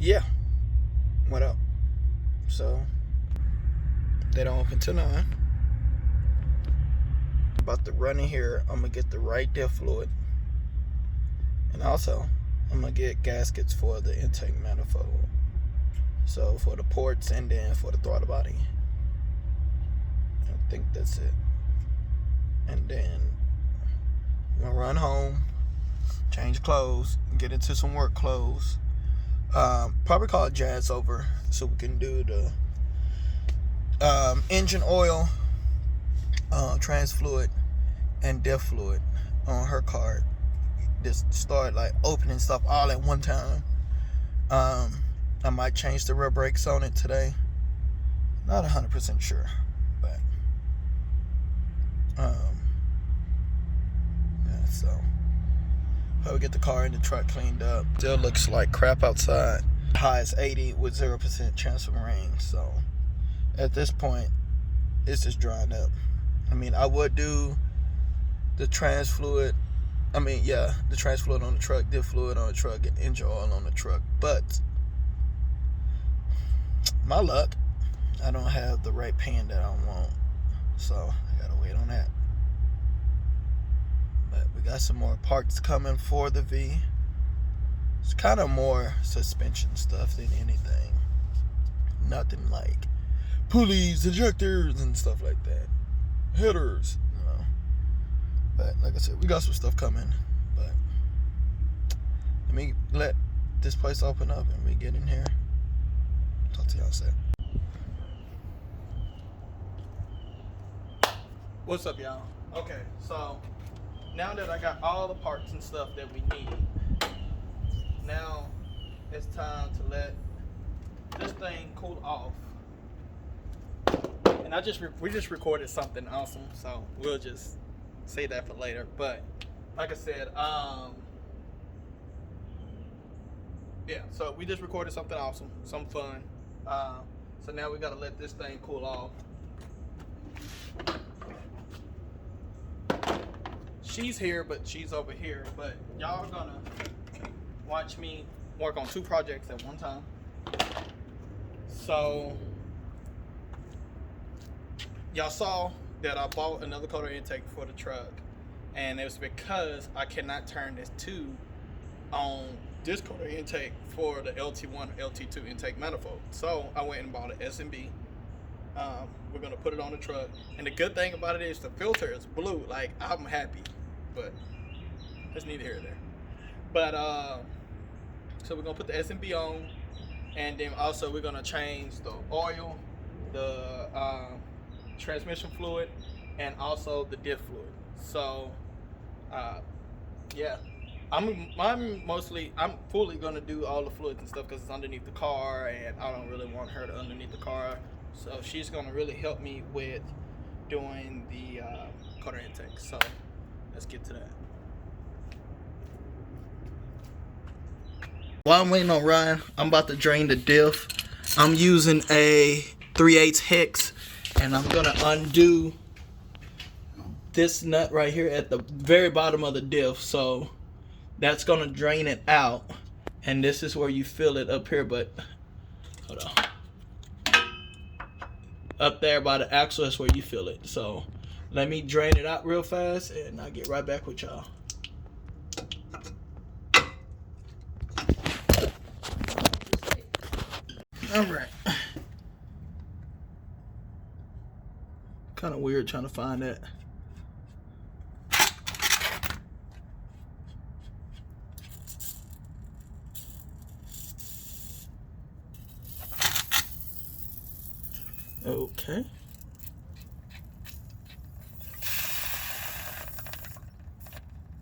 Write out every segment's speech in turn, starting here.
yeah, what up? So they don't open till 9. About to run in here. I'm gonna get the right diff fluid, and also I'm gonna get gaskets for the intake manifold. So for the ports and then for the throttle body. I think that's it. And then I'm gonna run home, change clothes, get into some work clothes. Probably call it Jazz over so we can do the engine oil, trans fluid, and diff fluid on her card. Just start like opening stuff all at one time. I might change the rear brakes on it today. Not 100% sure, but yeah. So probably get the car and the truck cleaned up. Still looks like crap outside. High is 80 with 0% chance of rain. So at this point, it's just drying up. I mean, I would do the trans fluid. The trans fluid on the truck, diff fluid on the truck, and engine oil on the truck. But my luck, I don't have the right pan that I want. So I gotta wait on that. But we got some more parts coming for the V. It's kind of more suspension stuff than anything. Nothing like pulleys, injectors, and stuff like that. Headers, you know. But like I said, we got some stuff coming. But let me let this place open up and we get in here. Talk to y'all soon. What's up, y'all? Okay, so now that I got all the parts and stuff that we need, now it's time to let this thing cool off. And we just recorded something awesome, so we'll just say that for later. But like I said, yeah, so we just recorded something awesome, some fun. So now we gotta let this thing cool off. She's here, but she's over here. But y'all are gonna watch me work on 2 projects at one time. So y'all saw that I bought another coater intake for the truck, and it was because I cannot turn this 2 on this coater intake for the LT1 or LT2 intake manifold. So I went and bought an S&B. We're gonna put it on the truck, and the good thing about it is the filter is blue. Like, I'm happy, but that's neither here nor there. But so we're gonna put the S&B on, and then also we're gonna change the oil, the transmission fluid, and also the diff fluid. So yeah, I'm fully gonna do all the fluids and stuff because it's underneath the car, and I don't really want her to underneath the car. So she's gonna really help me with doing the coater intake. So let's get to that. While I'm waiting on Ryan, I'm about to drain the diff. I'm using a 3/8 hex, and I'm gonna undo this nut right here at the very bottom of the diff. So that's gonna drain it out, and this is where you fill it up here. But hold on, up there by the axle, that's where you fill it. So let me drain it out real fast, and I'll get right back with y'all. All right. Kind of weird trying to find that. Okay.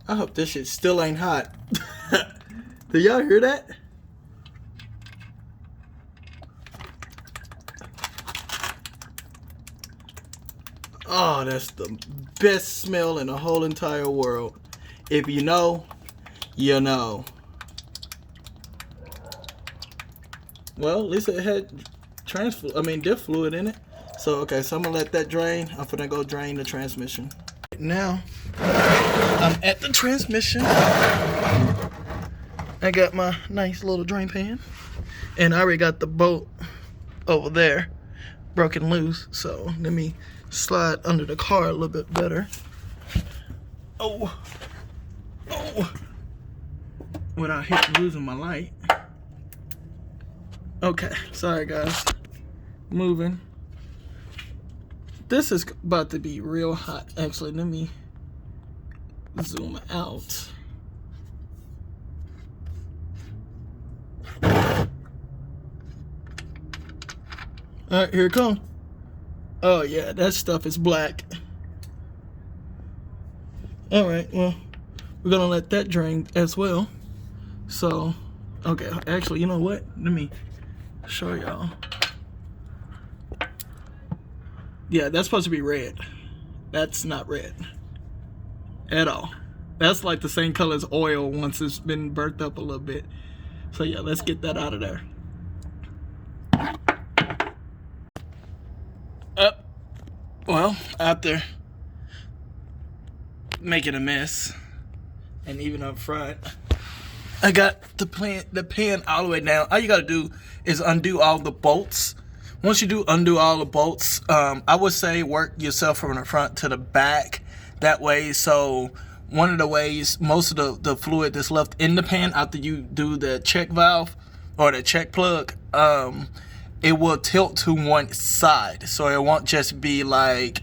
I hope this shit still ain't hot. Do y'all hear that? Oh, that's the best smell in the whole entire world. If you know, you know. Well, at least it had diff fluid in it. So, okay, so I'm gonna let that drain. I'm gonna go drain the transmission. Now, I'm at the transmission. I got my nice little drain pan. And I already got the bolt over there broken loose, so let me slide under the car a little bit better. Oh, without losing my light. Okay, sorry guys. Moving. This is about to be real hot. Actually, let me zoom out. All right, here it comes. Oh yeah, that stuff is black. All right, well, we're gonna let that drain as well. So, okay, actually, you know what? Let me show y'all. Yeah, that's supposed to be red. That's not red at all. That's like the same color as oil once it's been burnt up a little bit. So yeah, let's get that out of there. Well, after making a mess, and even up front, I got the pan all the way down. All you gotta do is undo all the bolts. Once you undo all the bolts, I would say work yourself from the front to the back. That way, so one of the ways, most of the fluid that's left in the pan after you do the check valve or the check plug, it will tilt to one side. So it won't just be like,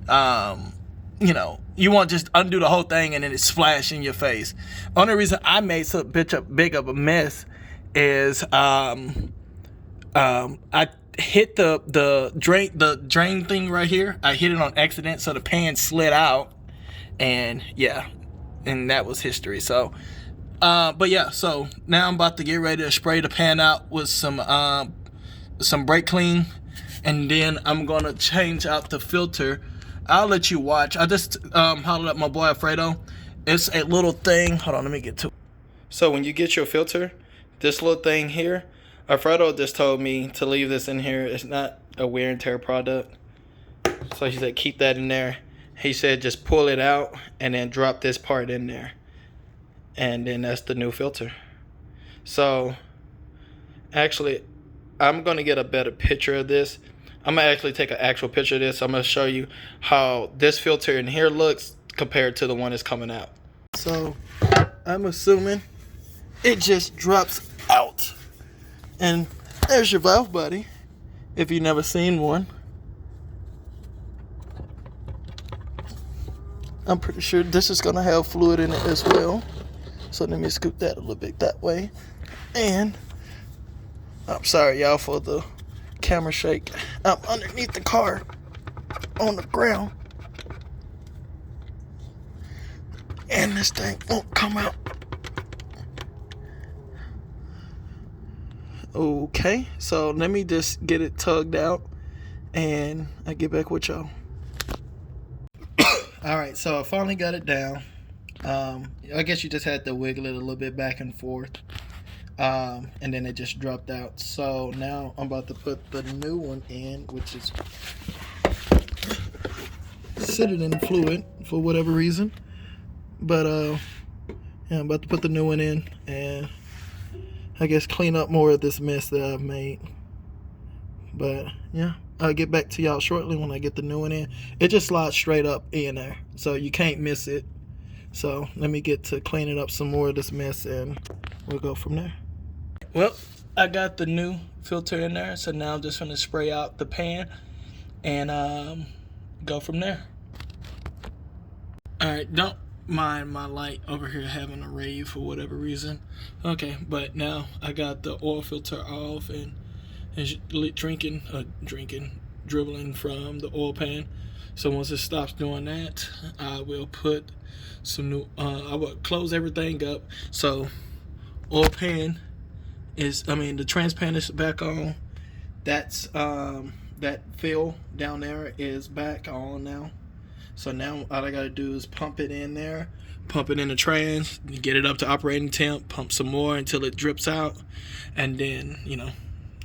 you know, you won't just undo the whole thing and then it splash in your face. Only reason I made so big of a mess is I hit the drain thing right here. I hit it on accident, so the pan slid out, and yeah, and that was history. So but yeah, so now I'm about to get ready to spray the pan out with some brake clean, and then I'm gonna change out the filter. I'll let you watch. I just hollered up my boy Alfredo. It's a little thing. Hold on, let me get to it. So when you get your filter, this little thing here, Alfredo just told me to leave this in here. It's not a wear and tear product. So he said keep that in there. He said just pull it out and then drop this part in there. And then that's the new filter. So actually, I'm going to get a better picture of this. I'm going to actually take an actual picture of this. I'm going to show you how this filter in here looks compared to the one that's coming out. So I'm assuming it just drops out. And there's your valve buddy, if you've never seen one. I'm pretty sure this is going to have fluid in it as well. So let me scoop that a little bit that way. And I'm sorry, y'all, for the camera shake. I'm underneath the car on the ground. And this thing won't come out. Okay, so let me just get it tugged out and I get back with y'all. Alright, so I finally got it down. I guess you just had to wiggle it a little bit back and forth. And then it just dropped out. So now I'm about to put the new one in, which is sitting in fluid for whatever reason. But yeah, I'm about to put the new one in and I guess clean up more of this mess that I've made. But yeah, I'll get back to y'all shortly when I get the new one in. It just slides straight up in there, so you can't miss it. So let me get to cleaning up some more of this mess and we'll go from there. Well, I got the new filter in there, so now I'm just going to spray out the pan and go from there. Alright, don't mind my light over here having a rave for whatever reason. Okay, but now I got the oil filter off and dribbling from the oil pan. So once it stops doing that, I will put some new, I will close everything up. So oil pan is, the trans pan is back on. That's, that fill down there is back on now. So now all I gotta do is pump it in there, pump it in the trans, get it up to operating temp, pump some more until it drips out. And then, you know,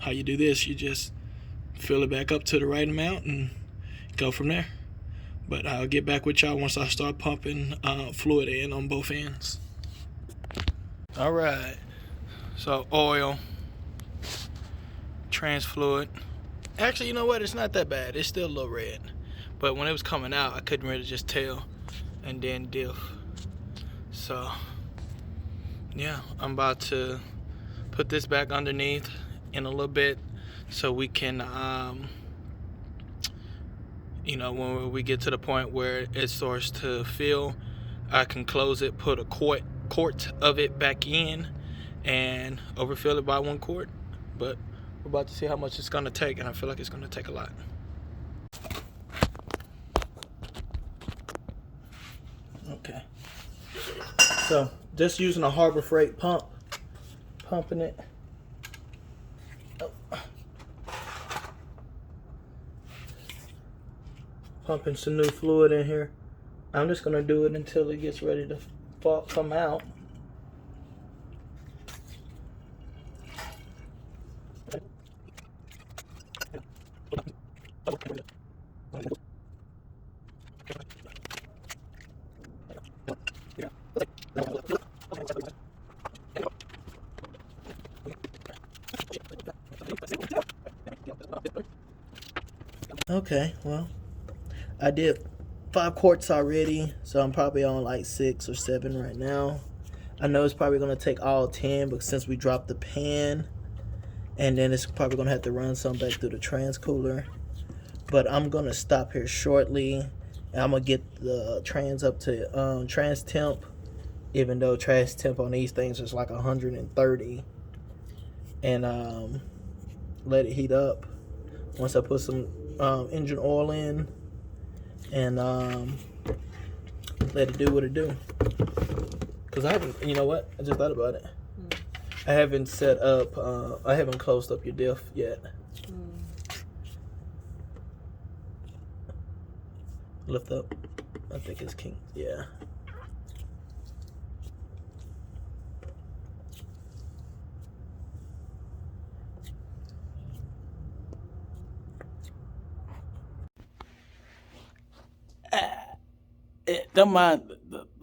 how you do this, you just fill it back up to the right amount and go from there. But I'll get back with y'all once I start pumping fluid in on both ends. All right, so oil, trans fluid. Actually, you know what? It's not that bad. It's still a little red. But when it was coming out, I couldn't really just tell. And then Diff. So, yeah, I'm about to put this back underneath in a little bit so we can, you know, when we get to the point where it starts to fill, I can close it, put a quart of it back in, and overfill it by 1 quart. But we're about to see how much it's going to take, and I feel like it's going to take a lot. Okay. So, just using a Harbor Freight pump, pumping it. Oh. Pumping some new fluid in here. I'm just going to do it until it gets ready to come out. Okay, well, I did 5 quarts already, so I'm probably on like 6 or 7 right now. I know it's probably going to take all 10, but since we dropped the pan, and then it's probably going to have to run some back through the trans cooler. But I'm going to stop here shortly, and I'm going to get the trans up to trans temp, even though trans temp on these things is like 130, and let it heat up. Once I put some engine oil in, and let it do what it do. Because I haven't, you know what? I just thought about it. I haven't set up, I haven't closed up your diff yet. Lift up. I think it's king. Yeah. The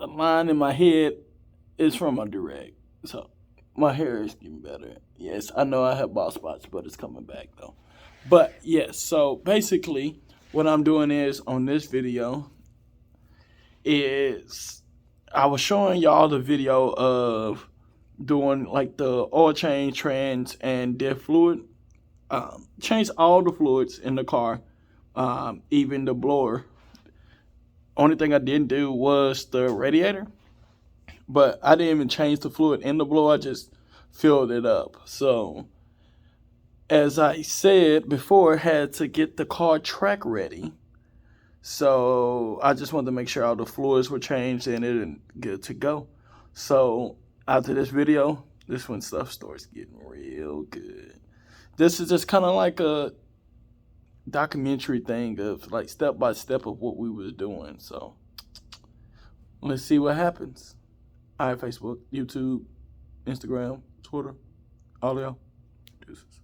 line in my head is from a direct, so my hair is getting better. Yes, I know I have bald spots, but it's coming back though. But yes, so basically what I'm doing is on this video is I was showing y'all the video of doing like the oil change, trans, and diff fluid. Change all the fluids in the car, even the blower. Only thing I didn't do was the radiator, but I didn't even change the fluid in the blower. I just filled it up. So, as I said before, I had to get the car track ready. So, I just wanted to make sure all the fluids were changed in it and good to go. So, after this video, this is when stuff starts getting real good. This is just kind of like a documentary thing of like step by step of what we was doing. So let's see what happens. All right, Facebook, YouTube, Instagram, Twitter, all y'all. Deuces.